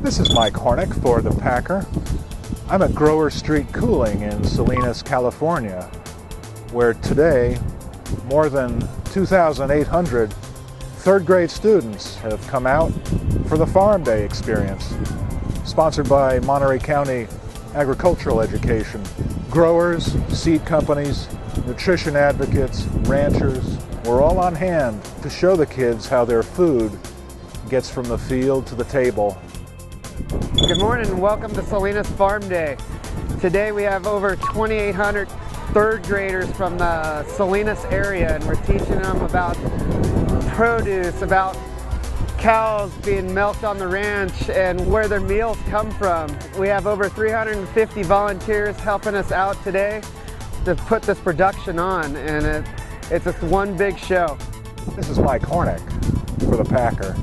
This is Mike Hornick for the Packer. I'm at Grower Street Cooling in Salinas, California, where today more than 2,800 third grade students have come out for the Farm Day experience, sponsored by Monterey County Agricultural Education. Growers, seed companies, nutrition advocates, ranchers, we're all on hand to show the kids how their food gets from the field to the table. Good morning and welcome to Salinas Farm Day. Today we have over 2,800 third graders from the Salinas area, and we're teaching them about produce, about cows being milked on the ranch and where their meals come from. We have over 350 volunteers helping us out today to put this production on, and it's just one big show. This is Mike Hornick for the Packer.